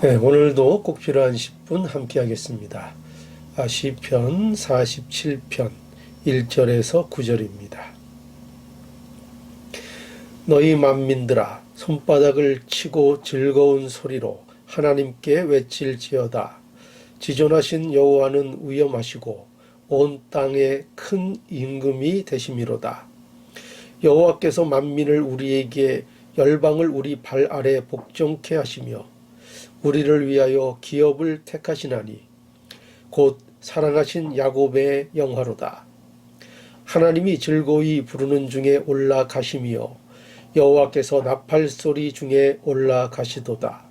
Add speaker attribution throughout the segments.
Speaker 1: 네, 오늘도 꼭 필요한 10분 함께 하겠습니다. 시편 47편 1절에서 9절입니다. 너희 만민들아 손바닥을 치고 즐거운 소리로 하나님께 외칠지어다. 지존하신 여호와는 위엄하시고 온 땅에 큰 임금이 되심이로다. 여호와께서 만민을 우리에게 열방을 우리 발 아래 복종케 하시며 우리를 위하여 기업을 택하시나니 곧 사랑하신 야곱의 영화로다. 하나님이 즐거이 부르는 중에 올라가시며 여호와께서 나팔 소리 중에 올라가시도다.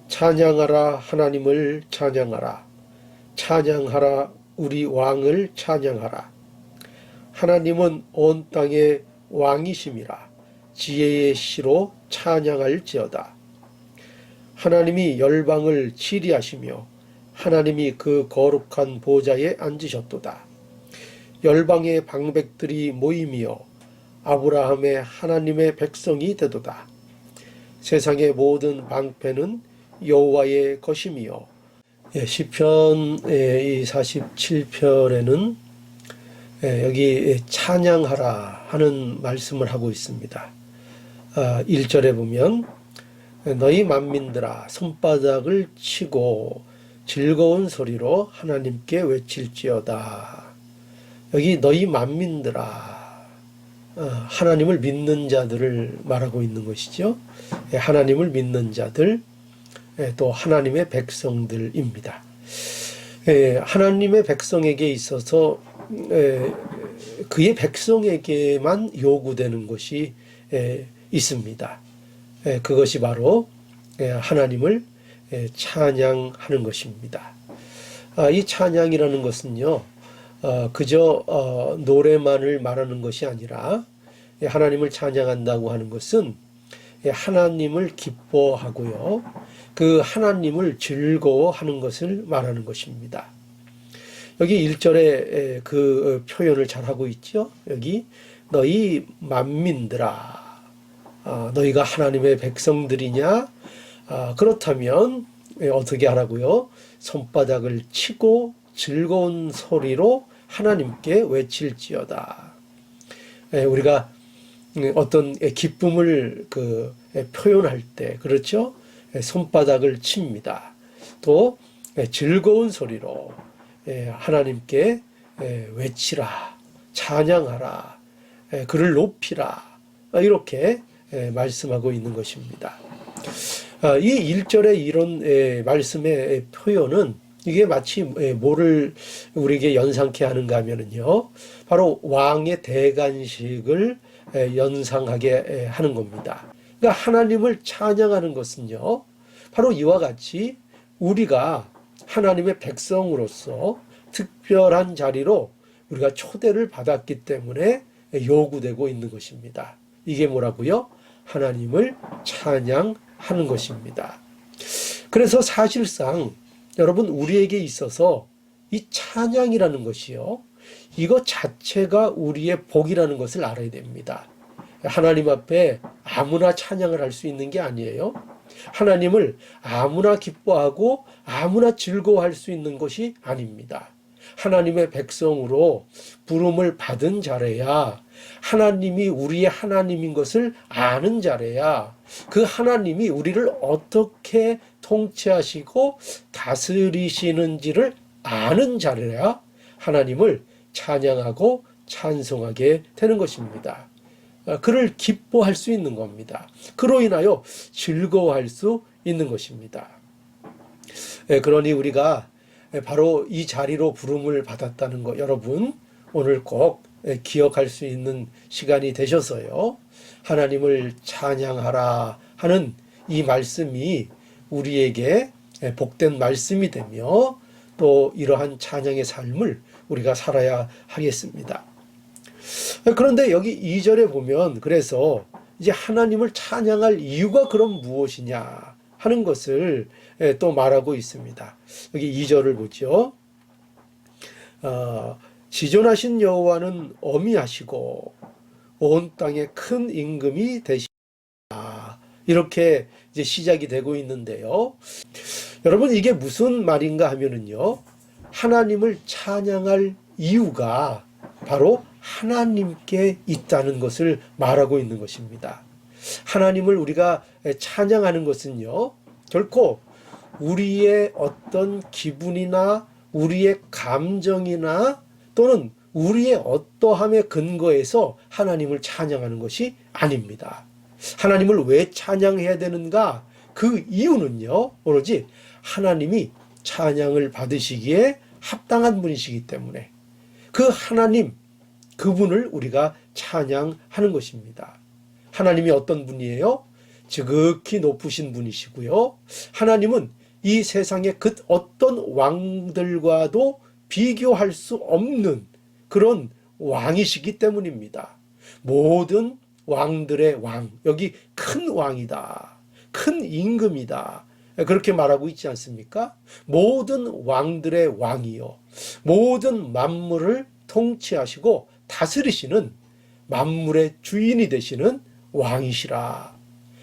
Speaker 1: 찬양하라 하나님을 찬양하라. 찬양하라 우리 왕을 찬양하라. 하나님은 온 땅의 왕이심이라. 지혜의 시로 찬양할지어다. 하나님이 열방을 치리하시며 하나님이 그 거룩한 보좌에 앉으셨도다. 열방의 방백들이 모임이여 아브라함의 하나님의 백성이 되도다. 세상의 모든 방패는 여호와의 것임이요. 시편 47편에는 여기 찬양하라 하는 말씀을 하고 있습니다. 1절에 보면 너희 만민들아 손바닥을 치고 즐거운 소리로 하나님께 외칠지어다. 여기 너희 만민들아 하나님을 믿는 자들을 말하고 있는 것이죠. 하나님을 믿는 자들 또 하나님의 백성들입니다. 하나님의 백성에게 있어서 그의 백성에게만 요구되는 것이 있습니다. 그것이 바로 하나님을 찬양하는 것입니다. 이 찬양이라는 것은요, 그저 노래만을 말하는 것이 아니라 하나님을 찬양한다고 하는 것은 하나님을 기뻐하고요, 그 하나님을 즐거워하는 것을 말하는 것입니다. 여기 1절에 그 표현을 잘 하고 있죠. 여기 너희 만민들아, 너희가 하나님의 백성들이냐? 그렇다면 어떻게 하라고요? 손바닥을 치고 즐거운 소리로 하나님께 외칠지어다. 우리가 어떤 기쁨을 표현할 때, 그렇죠? 손바닥을 칩니다. 또 즐거운 소리로 하나님께 외치라, 찬양하라, 그를 높이라, 이렇게 말씀하고 있는 것입니다. 이 1절의 이런 말씀의 표현은 이게 마치 뭐를 우리에게 연상케 하는가 하면은요, 바로 왕의 대관식을 연상하게 하는 겁니다. 그러니까 하나님을 찬양하는 것은요, 바로 이와 같이 우리가 하나님의 백성으로서 특별한 자리로 우리가 초대를 받았기 때문에 요구되고 있는 것입니다. 이게 뭐라고요? 하나님을 찬양하는 것입니다. 그래서 사실상 여러분 우리에게 있어서 이 찬양이라는 것이요, 이것 자체가 우리의 복이라는 것을 알아야 됩니다. 하나님 앞에 아무나 찬양을 할 수 있는 게 아니에요. 하나님을 아무나 기뻐하고 아무나 즐거워할 수 있는 것이 아닙니다. 하나님의 백성으로 부름을 받은 자래야, 하나님이 우리의 하나님인 것을 아는 자래야, 그 하나님이 우리를 어떻게 통치하시고 다스리시는지를 아는 자래야 하나님을 찬양하고 찬송하게 되는 것입니다. 그를 기뻐할 수 있는 겁니다. 그로 인하여 즐거워할 수 있는 것입니다. 그러니 우리가 바로 이 자리로 부름을 받았다는 거, 여러분 오늘 꼭 기억할 수 있는 시간이 되셔서요, 하나님을 찬양하라 하는 이 말씀이 우리에게 복된 말씀이 되며 또 이러한 찬양의 삶을 우리가 살아야 하겠습니다. 그런데 여기 2절에 보면, 그래서 이제 하나님을 찬양할 이유가 그럼 무엇이냐 하는 것을 또 말하고 있습니다. 여기 2절을 보죠. 지존하신 여호와는 어미하시고 온 땅에 큰 임금이 되시다. 이렇게 이제 시작이 되고 있는데요. 여러분, 이게 무슨 말인가 하면은요, 하나님을 찬양할 이유가 바로 하나님께 있다는 것을 말하고 있는 것입니다. 하나님을 우리가 찬양하는 것은요, 결코 우리의 어떤 기분이나 우리의 감정이나 또는 우리의 어떠함에 근거해서 하나님을 찬양하는 것이 아닙니다. 하나님을 왜 찬양해야 되는가? 그 이유는요, 오로지 하나님이 찬양을 받으시기에 합당한 분이시기 때문에 그 하나님, 그분을 우리가 찬양하는 것입니다. 하나님이 어떤 분이에요? 지극히 높으신 분이시고요. 하나님은 이 세상의 그 어떤 왕들과도 비교할 수 없는 그런 왕이시기 때문입니다. 모든 왕들의 왕, 여기 큰 왕이다, 큰 임금이다, 그렇게 말하고 있지 않습니까? 모든 왕들의 왕이요, 모든 만물을 통치하시고 다스리시는 만물의 주인이 되시는 왕이시라.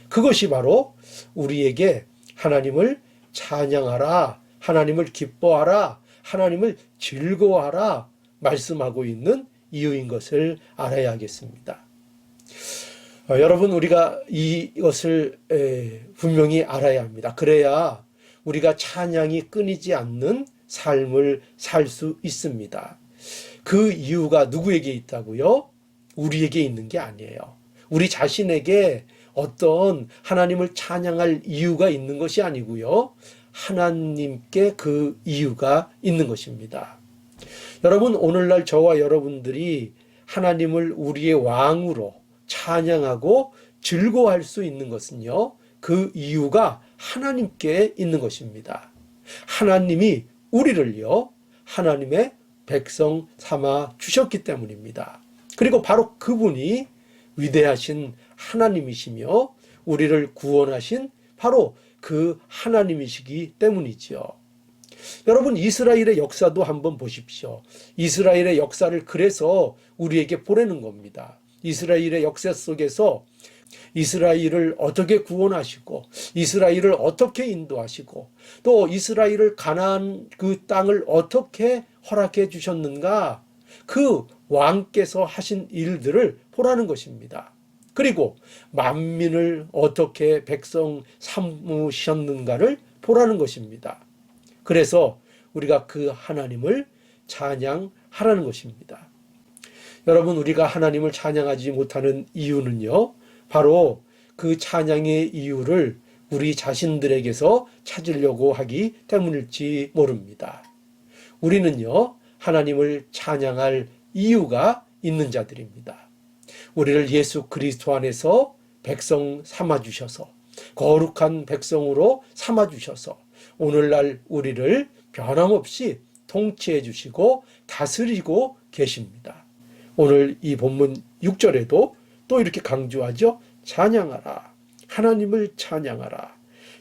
Speaker 1: 그것이 바로 우리에게 하나님을 찬양하라, 하나님을 기뻐하라, 하나님을 즐거워하라 말씀하고 있는 이유인 것을 알아야 하겠습니다. 여러분, 우리가 이것을 분명히 알아야 합니다. 그래야 우리가 찬양이 끊이지 않는 삶을 살 수 있습니다. 그 이유가 누구에게 있다고요? 우리에게 있는 게 아니에요. 우리 자신에게 어떤 하나님을 찬양할 이유가 있는 것이 아니고요, 하나님께 그 이유가 있는 것입니다. 여러분, 오늘날 저와 여러분들이 하나님을 우리의 왕으로 찬양하고 즐거워할 수 있는 것은요, 그 이유가 하나님께 있는 것입니다. 하나님이 우리를요, 하나님의 백성 삼아 주셨기 때문입니다. 그리고 바로 그분이 위대하신 하나님이시며 우리를 구원하신 바로 그 하나님이시기 때문이지요. 여러분, 이스라엘의 역사도 한번 보십시오. 이스라엘의 역사를 그래서 우리에게 보내는 겁니다. 이스라엘의 역사 속에서 이스라엘을 어떻게 구원하시고 이스라엘을 어떻게 인도하시고 또 이스라엘을 가나안 그 땅을 어떻게 허락해 주셨는가, 그 왕께서 하신 일들을 보라는 것입니다. 그리고 만민을 어떻게 백성 삼으셨는가를 보라는 것입니다. 그래서 우리가 그 하나님을 찬양하라는 것입니다. 여러분, 우리가 하나님을 찬양하지 못하는 이유는요, 바로 그 찬양의 이유를 우리 자신들에게서 찾으려고 하기 때문일지 모릅니다. 우리는요, 하나님을 찬양할 이유가 있는 자들입니다. 우리를 예수 그리스도 안에서 백성 삼아주셔서, 거룩한 백성으로 삼아주셔서 오늘날 우리를 변함없이 통치해 주시고 다스리고 계십니다. 오늘 이 본문 6절에도 또 이렇게 강조하죠. 찬양하라, 하나님을 찬양하라,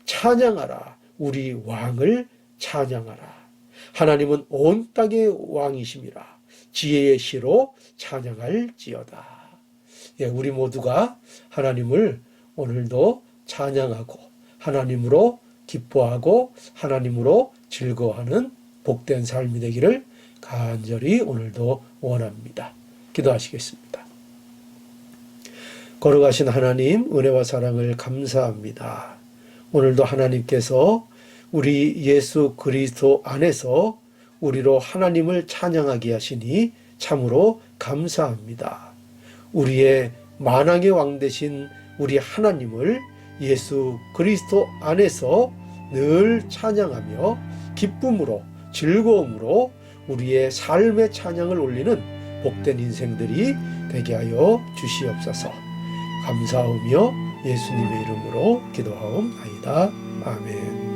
Speaker 1: 찬양하라, 우리 왕을 찬양하라. 하나님은 온 땅의 왕이심이라, 지혜의 시로 찬양할지어다. 예, 우리 모두가 하나님을 오늘도 찬양하고 하나님으로 기뻐하고 하나님으로 즐거워하는 복된 삶이 되기를 간절히 오늘도 원합니다. 기도하시겠습니다. 거룩하신 하나님, 은혜와 사랑을 감사합니다. 오늘도 하나님께서 우리 예수 그리스도 안에서 우리로 하나님을 찬양하게 하시니 참으로 감사합니다. 우리의 만왕의 왕 되신 우리 하나님을 예수 그리스도 안에서 늘 찬양하며 기쁨으로 즐거움으로 우리의 삶의 찬양을 올리는 복된 인생들이 되게 하여 주시옵소서. 감사하며 예수님의 이름으로 기도하옵나이다. 아멘.